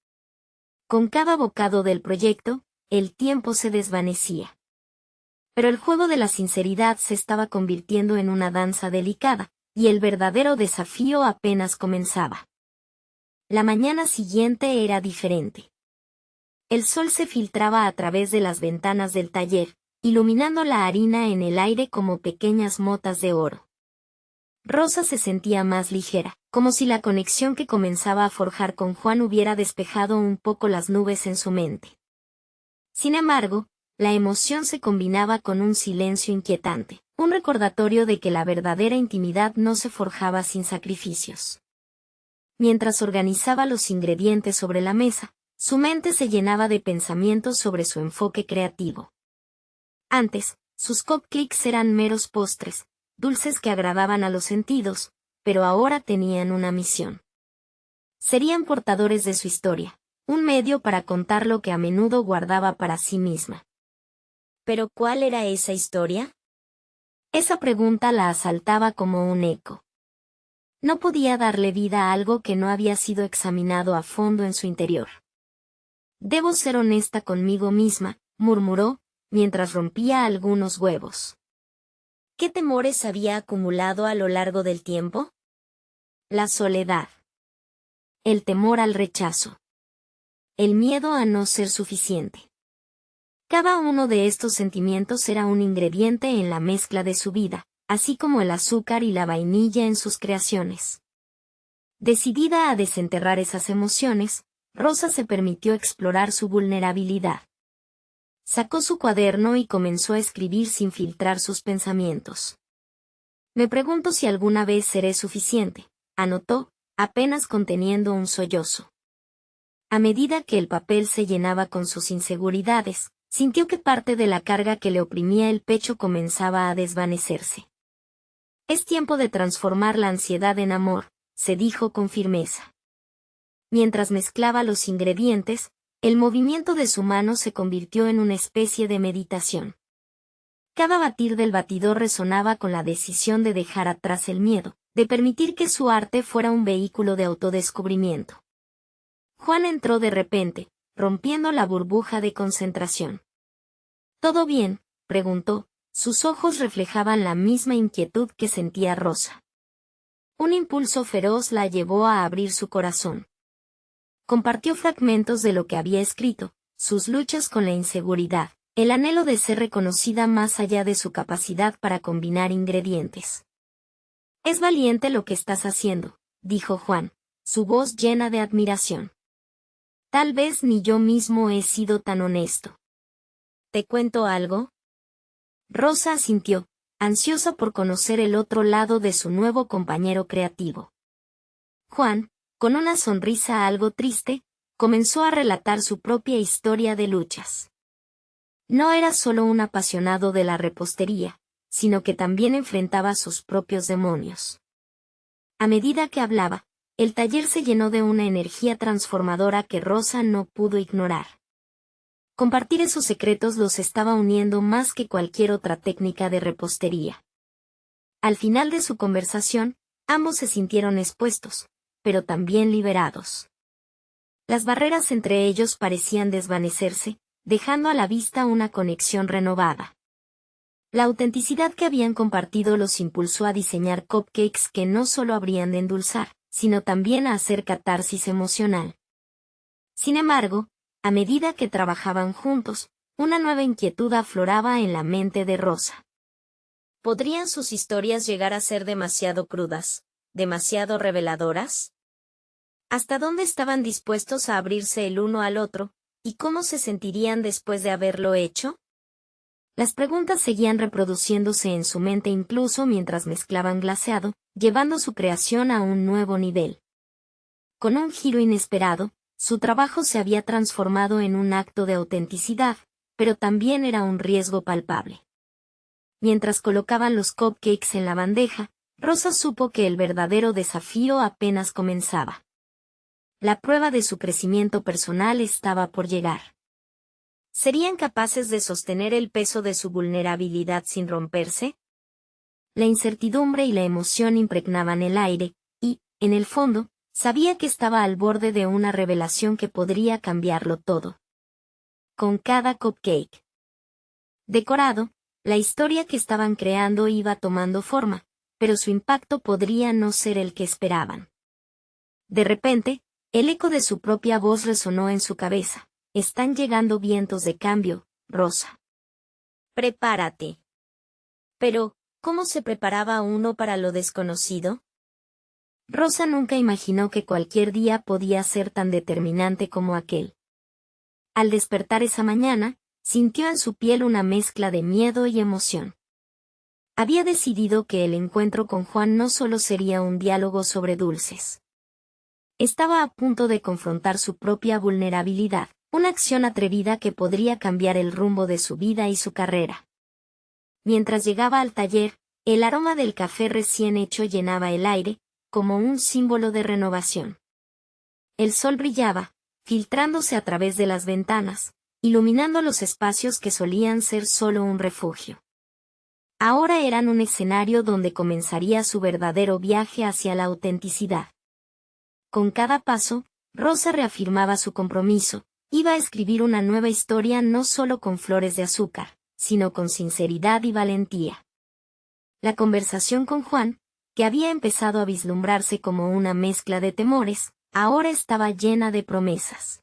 Con cada bocado del proyecto, el tiempo se desvanecía. Pero el juego de la sinceridad se estaba convirtiendo en una danza delicada, y el verdadero desafío apenas comenzaba. La mañana siguiente era diferente. El sol se filtraba a través de las ventanas del taller, iluminando la harina en el aire como pequeñas motas de oro. Rosa se sentía más ligera, como si la conexión que comenzaba a forjar con Juan hubiera despejado un poco las nubes en su mente. Sin embargo, la emoción se combinaba con un silencio inquietante, un recordatorio de que la verdadera intimidad no se forjaba sin sacrificios. Mientras organizaba los ingredientes sobre la mesa, su mente se llenaba de pensamientos sobre su enfoque creativo. Antes, sus cupcakes eran meros postres, dulces que agradaban a los sentidos, pero ahora tenían una misión. Serían portadores de su historia, un medio para contar lo que a menudo guardaba para sí misma. ¿Pero cuál era esa historia? Esa pregunta la asaltaba como un eco. No podía darle vida a algo que no había sido examinado a fondo en su interior. Debo ser honesta conmigo misma, murmuró, mientras rompía algunos huevos. ¿Qué temores había acumulado a lo largo del tiempo? La soledad. El temor al rechazo. El miedo a no ser suficiente. Cada uno de estos sentimientos era un ingrediente en la mezcla de su vida, así como el azúcar y la vainilla en sus creaciones. Decidida a desenterrar esas emociones, Rosa se permitió explorar su vulnerabilidad. Sacó su cuaderno y comenzó a escribir sin filtrar sus pensamientos. Me pregunto si alguna vez seré suficiente, anotó, apenas conteniendo un sollozo. A medida que el papel se llenaba con sus inseguridades, sintió que parte de la carga que le oprimía el pecho comenzaba a desvanecerse. Es tiempo de transformar la ansiedad en amor, se dijo con firmeza. Mientras mezclaba los ingredientes, el movimiento de su mano se convirtió en una especie de meditación. Cada batir del batidor resonaba con la decisión de dejar atrás el miedo, de permitir que su arte fuera un vehículo de autodescubrimiento. Juan entró de repente, rompiendo la burbuja de concentración. ¿Todo bien?, preguntó. Sus ojos reflejaban la misma inquietud que sentía Rosa. Un impulso feroz la llevó a abrir su corazón. Compartió fragmentos de lo que había escrito, sus luchas con la inseguridad, el anhelo de ser reconocida más allá de su capacidad para combinar ingredientes. Es valiente lo que estás haciendo, dijo Juan, su voz llena de admiración. Tal vez ni yo mismo he sido tan honesto. ¿Te cuento algo? Rosa asintió, ansiosa por conocer el otro lado de su nuevo compañero creativo. Juan, con una sonrisa algo triste, comenzó a relatar su propia historia de luchas. No era solo un apasionado de la repostería, sino que también enfrentaba sus propios demonios. A medida que hablaba, el taller se llenó de una energía transformadora que Rosa no pudo ignorar. Compartir esos secretos los estaba uniendo más que cualquier otra técnica de repostería. Al final de su conversación, ambos se sintieron expuestos, pero también liberados. Las barreras entre ellos parecían desvanecerse, dejando a la vista una conexión renovada. La autenticidad que habían compartido los impulsó a diseñar cupcakes que no solo habrían de endulzar, sino también a hacer catarsis emocional. Sin embargo, a medida que trabajaban juntos, una nueva inquietud afloraba en la mente de Rosa. ¿Podrían sus historias llegar a ser demasiado crudas, demasiado reveladoras? ¿Hasta dónde estaban dispuestos a abrirse el uno al otro, y cómo se sentirían después de haberlo hecho? Las preguntas seguían reproduciéndose en su mente incluso mientras mezclaban glaseado, llevando su creación a un nuevo nivel. Con un giro inesperado, su trabajo se había transformado en un acto de autenticidad, pero también era un riesgo palpable. Mientras colocaban los cupcakes en la bandeja, Rosa supo que el verdadero desafío apenas comenzaba. La prueba de su crecimiento personal estaba por llegar. ¿Serían capaces de sostener el peso de su vulnerabilidad sin romperse? La incertidumbre y la emoción impregnaban el aire, y, en el fondo, sabía que estaba al borde de una revelación que podría cambiarlo todo. Con cada cupcake decorado, la historia que estaban creando iba tomando forma, pero su impacto podría no ser el que esperaban. De repente, el eco de su propia voz resonó en su cabeza. Están llegando vientos de cambio, Rosa. Prepárate. Pero, ¿cómo se preparaba uno para lo desconocido? Rosa nunca imaginó que cualquier día podía ser tan determinante como aquel. Al despertar esa mañana, sintió en su piel una mezcla de miedo y emoción. Había decidido que el encuentro con Juan no solo sería un diálogo sobre dulces. Estaba a punto de confrontar su propia vulnerabilidad, una acción atrevida que podría cambiar el rumbo de su vida y su carrera. Mientras llegaba al taller, el aroma del café recién hecho llenaba el aire, como un símbolo de renovación. El sol brillaba, filtrándose a través de las ventanas, iluminando los espacios que solían ser solo un refugio. Ahora eran un escenario donde comenzaría su verdadero viaje hacia la autenticidad. Con cada paso, Rosa reafirmaba su compromiso. Iba a escribir una nueva historia no solo con flores de azúcar, sino con sinceridad y valentía. La conversación con Juan, que había empezado a vislumbrarse como una mezcla de temores, ahora estaba llena de promesas.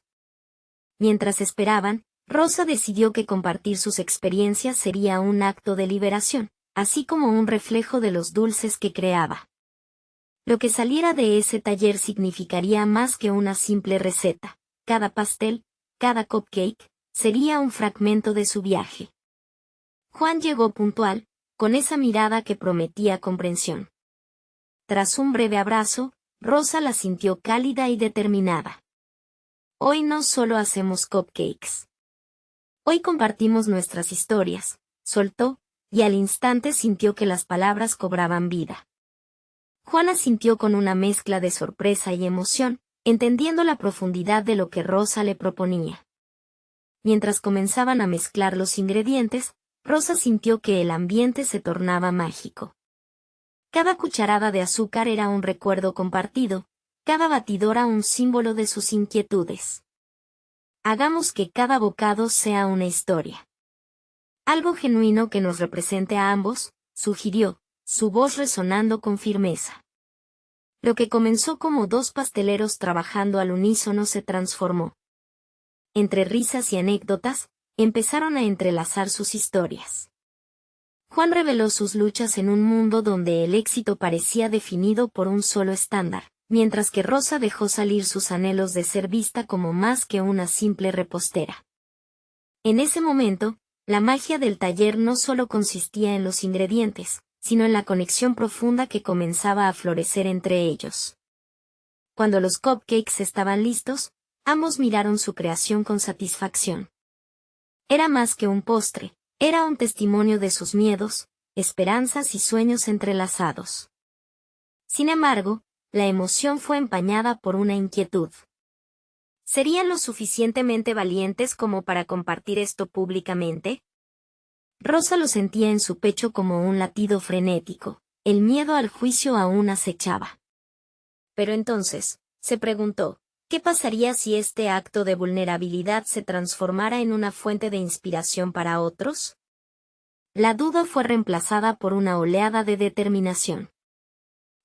Mientras esperaban, Rosa decidió que compartir sus experiencias sería un acto de liberación, así como un reflejo de los dulces que creaba. Lo que saliera de ese taller significaría más que una simple receta. Cada pastel, cada cupcake, sería un fragmento de su viaje. Juan llegó puntual, con esa mirada que prometía comprensión. Tras un breve abrazo, Rosa la sintió cálida y determinada. Hoy no solo hacemos cupcakes. Hoy compartimos nuestras historias, soltó, y al instante sintió que las palabras cobraban vida. Juan asintió con una mezcla de sorpresa y emoción, entendiendo la profundidad de lo que Rosa le proponía. Mientras comenzaban a mezclar los ingredientes, Rosa sintió que el ambiente se tornaba mágico. Cada cucharada de azúcar era un recuerdo compartido, cada batidora un símbolo de sus inquietudes. Hagamos que cada bocado sea una historia. Algo genuino que nos represente a ambos, sugirió, su voz resonando con firmeza. Lo que comenzó como dos pasteleros trabajando al unísono se transformó. Entre risas y anécdotas, empezaron a entrelazar sus historias. Juan reveló sus luchas en un mundo donde el éxito parecía definido por un solo estándar, mientras que Rosa dejó salir sus anhelos de ser vista como más que una simple repostera. En ese momento, la magia del taller no solo consistía en los ingredientes, sino en la conexión profunda que comenzaba a florecer entre ellos. Cuando los cupcakes estaban listos, ambos miraron su creación con satisfacción. Era más que un postre, era un testimonio de sus miedos, esperanzas y sueños entrelazados. Sin embargo, la emoción fue empañada por una inquietud. ¿Serían lo suficientemente valientes como para compartir esto públicamente? Rosa lo sentía en su pecho como un latido frenético, el miedo al juicio aún acechaba. Pero entonces, se preguntó, ¿qué pasaría si este acto de vulnerabilidad se transformara en una fuente de inspiración para otros? La duda fue reemplazada por una oleada de determinación.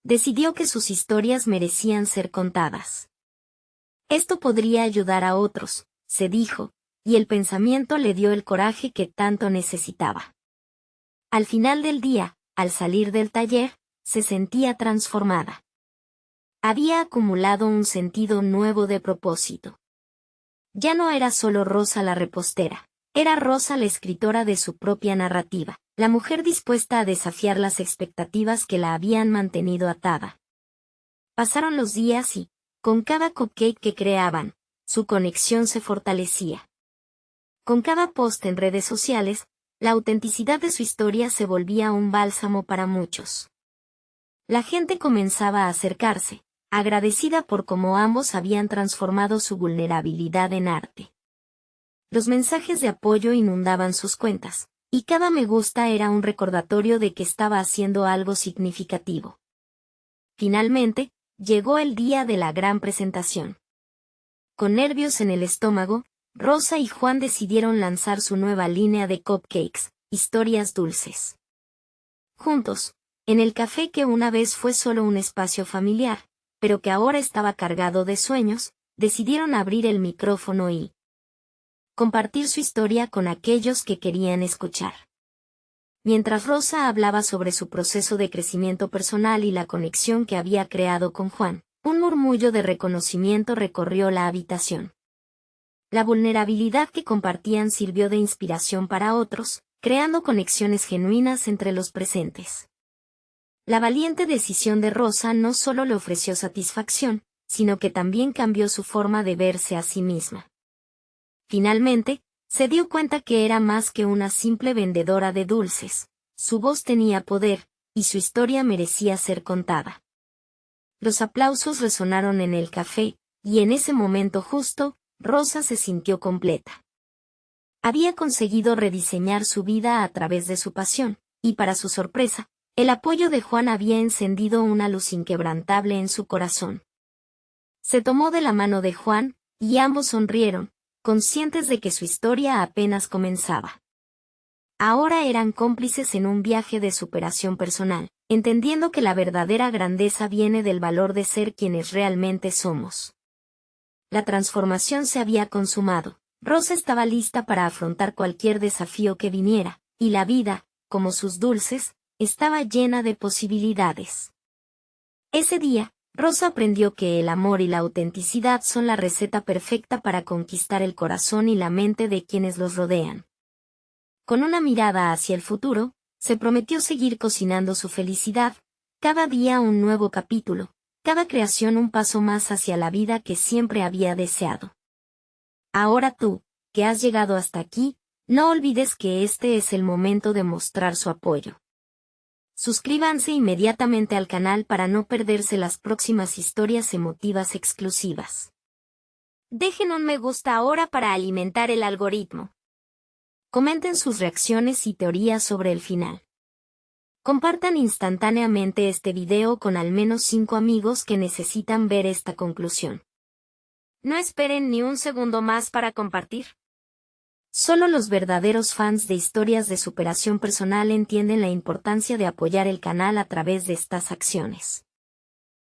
Decidió que sus historias merecían ser contadas. Esto podría ayudar a otros, se dijo, y el pensamiento le dio el coraje que tanto necesitaba. Al final del día, al salir del taller, se sentía transformada. Había acumulado un sentido nuevo de propósito. Ya no era solo Rosa la repostera, era Rosa la escritora de su propia narrativa, la mujer dispuesta a desafiar las expectativas que la habían mantenido atada. Pasaron los días y, con cada cupcake que creaban, su conexión se fortalecía. Con cada post en redes sociales, la autenticidad de su historia se volvía un bálsamo para muchos. La gente comenzaba a acercarse, agradecida por cómo ambos habían transformado su vulnerabilidad en arte. Los mensajes de apoyo inundaban sus cuentas, y cada me gusta era un recordatorio de que estaba haciendo algo significativo. Finalmente, llegó el día de la gran presentación. Con nervios en el estómago, Rosa y Juan decidieron lanzar su nueva línea de cupcakes, Historias Dulces. Juntos, en el café que una vez fue solo un espacio familiar, pero que ahora estaba cargado de sueños, decidieron abrir el micrófono y compartir su historia con aquellos que querían escuchar. Mientras Rosa hablaba sobre su proceso de crecimiento personal y la conexión que había creado con Juan, un murmullo de reconocimiento recorrió la habitación. La vulnerabilidad que compartían sirvió de inspiración para otros, creando conexiones genuinas entre los presentes. La valiente decisión de Rosa no solo le ofreció satisfacción, sino que también cambió su forma de verse a sí misma. Finalmente, se dio cuenta que era más que una simple vendedora de dulces, su voz tenía poder, y su historia merecía ser contada. Los aplausos resonaron en el café, y en ese momento justo, Rosa se sintió completa. Había conseguido rediseñar su vida a través de su pasión, y para su sorpresa, el apoyo de Juan había encendido una luz inquebrantable en su corazón. Se tomó de la mano de Juan, y ambos sonrieron, conscientes de que su historia apenas comenzaba. Ahora eran cómplices en un viaje de superación personal, entendiendo que la verdadera grandeza viene del valor de ser quienes realmente somos. La transformación se había consumado, Rosa estaba lista para afrontar cualquier desafío que viniera, y la vida, como sus dulces, estaba llena de posibilidades. Ese día, Rosa aprendió que el amor y la autenticidad son la receta perfecta para conquistar el corazón y la mente de quienes los rodean. Con una mirada hacia el futuro, se prometió seguir cocinando su felicidad, cada día un nuevo capítulo, cada creación un paso más hacia la vida que siempre había deseado. Ahora tú, que has llegado hasta aquí, No olvides que este es el momento de mostrar su apoyo. Suscríbanse inmediatamente al canal para no perderse las próximas historias emotivas exclusivas. Dejen un me gusta ahora para alimentar el algoritmo. Comenten sus reacciones y teorías sobre el final. Compartan instantáneamente este video con al menos 5 amigos que necesitan ver esta conclusión. No esperen ni un segundo más para compartir. Solo los verdaderos fans de historias de superación personal entienden la importancia de apoyar el canal a través de estas acciones.